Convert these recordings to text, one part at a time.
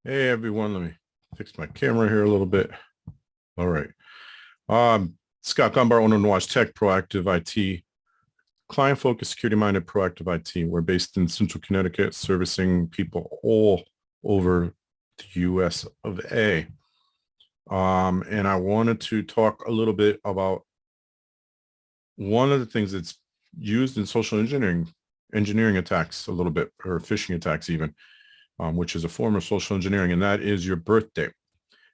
Hey everyone, let me fix my camera here a little bit. All right. Scott Dunbar, owner of Nwaj Tech, Proactive IT, client-focused, security-minded, proactive IT. We're based in Central Connecticut, servicing people all over the U.S. of A. And I wanted to talk a little bit about one of the things that's used in social engineering attacks a little bit, or phishing attacks even, which is a form of social engineering, and that is your birthday.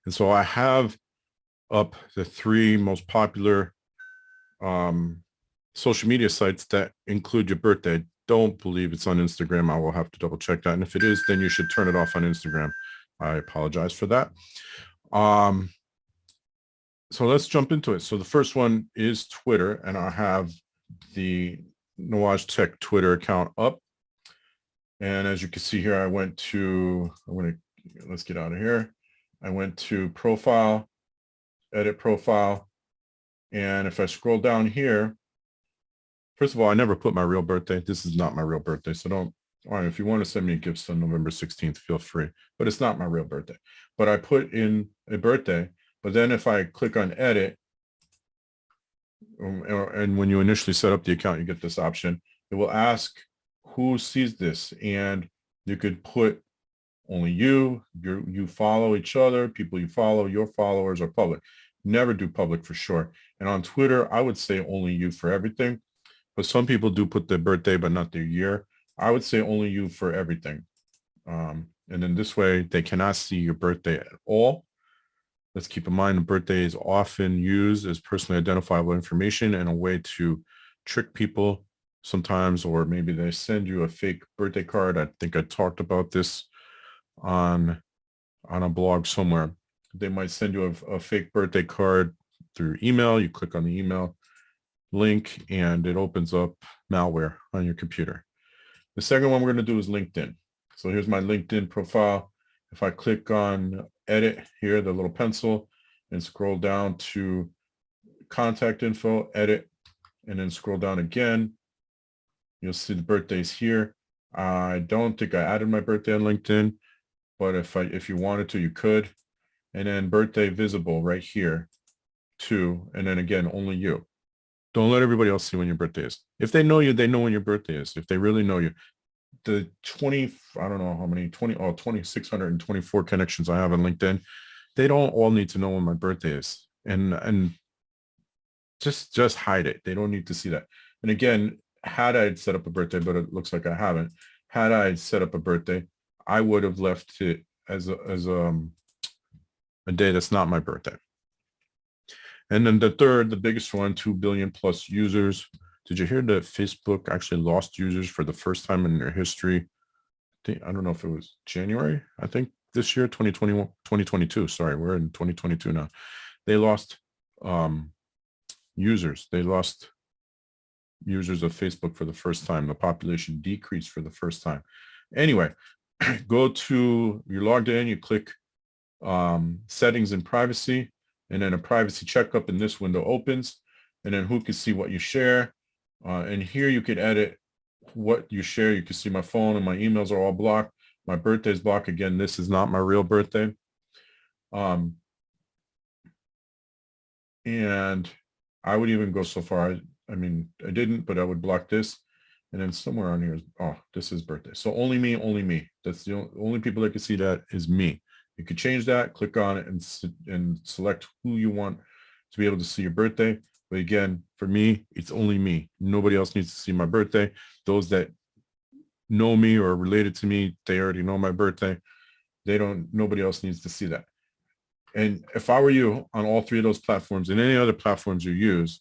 And so I have up the three most popular social media sites that include your birthday. Don't believe it's on Instagram. I will have to double check that. And if it is, then you should turn it off on Instagram. I apologize for that. So let's jump into it. So the first one is Twitter, and I have the Nwaj Tech Twitter account up. And as you can see here, let's get out of here. I went to profile, edit profile. And if I scroll down here, first of all, I never put my real birthday. This is not my real birthday. So all right, if you want to send me gifts on November 16th, feel free, but it's not my real birthday. But I put in a birthday, but then if I click on edit, and when you initially set up the account, you get this option. It will ask who sees this, and you could put only you follow each other, people you follow, your followers, or public. Never do public for sure. And on Twitter, I would say only you for everything. But some people do put their birthday, but not their year. I would say only you for everything. And then this way, they cannot see your birthday at all. Let's keep in mind the birthday is often used as personally identifiable information and a way to trick people sometimes, or maybe they send you a fake birthday card. I think I talked about this on a blog somewhere. They might send you a fake birthday card through email. You click on the email link and it opens up malware on your computer. The second one we're going to do is LinkedIn. So here's my LinkedIn profile. If I click on edit here, the little pencil, and scroll down to contact info, edit, and then scroll down again, you'll see the birthdays here. I don't think I added my birthday on LinkedIn, but if you wanted to, you could. And then birthday visible right here too. And then again, only you. Don't let everybody else see when your birthday is. If they know you, they know when your birthday is. If they really know you. The 2,624 connections I have on LinkedIn, they don't all need to know when my birthday is. And just hide it. They don't need to see that. And again, had I set up a birthday, but it looks like I haven't. Had I set up a birthday, I would have left it as a day that's not my birthday. And then the third, the biggest one, 2 billion plus users. Did you hear that Facebook actually lost users for the first time in their history? I don't know if it was January, I think this year, 2021, 2022. Sorry, we're in 2022 now. They lost users. They lost users of Facebook for the first time. The population decreased for the first time. Anyway, you're logged in, you click settings and privacy, and then a privacy checkup in this window opens, and then who can see what you share. And here you could edit what you share. You can see my phone and my emails are all blocked. My birthday is blocked. Again, this is not my real birthday. And I would even go so far. I mean, I didn't, but I would block this. And then somewhere on here, this is birthday. So only me, only me. That's the only people that can see that is me. You could change that, click on it, and select who you want to be able to see your birthday. But again, for me, it's only me. Nobody else needs to see my birthday. Those that know me or are related to me, they already know my birthday. Nobody else needs to see that. And if I were you on all three of those platforms and any other platforms you use,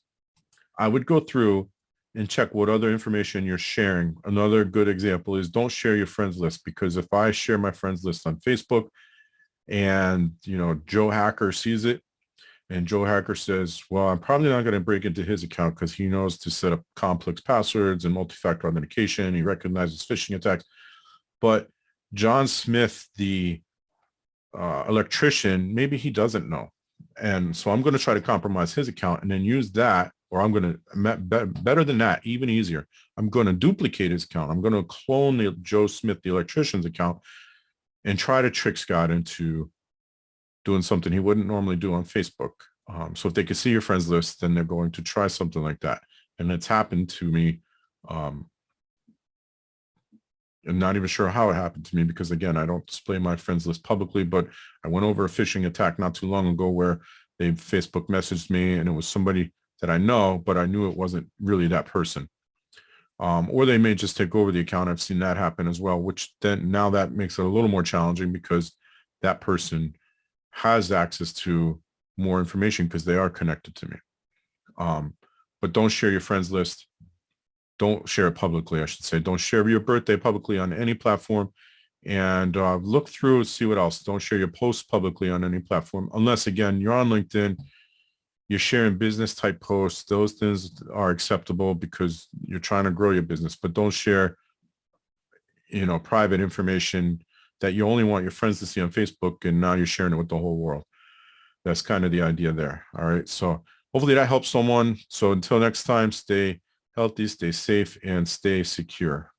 I would go through and check what other information you're sharing. Another good example is don't share your friends list, because if I share my friends list on Facebook and, Joe Hacker sees it, and Joe Hacker says, well, I'm probably not going to break into his account because he knows to set up complex passwords and multi-factor authentication. He recognizes phishing attacks. But John Smith, the electrician, maybe he doesn't know. And so I'm going to try to compromise his account and then use that, or I'm going to, better than that, even easier, I'm going to duplicate his account. I'm going to clone the Joe Smith, the electrician's account, and try to trick Scott into doing something he wouldn't normally do on Facebook. So if they can see your friends list, then they're going to try something like that. And it's happened to me. I'm not even sure how it happened to me because, again, I don't display my friends list publicly, but I went over a phishing attack not too long ago where they Facebook messaged me and it was somebody that I know, but I knew it wasn't really that person. Or they may just take over the account. I've seen that happen as well, which then now that makes it a little more challenging because that person has access to more information because they are connected to me. But don't share your friends list. Don't share it publicly, I should say. Don't share your birthday publicly on any platform. And look through, see what else. Don't share your posts publicly on any platform. Unless, again, you're on LinkedIn, you're sharing business type posts. Those things are acceptable because you're trying to grow your business. But don't share, private information that you only want your friends to see on Facebook, and now you're sharing it with the whole world. That's kind of the idea there. All right. So hopefully that helps someone. So until next time, stay healthy, stay safe, and stay secure.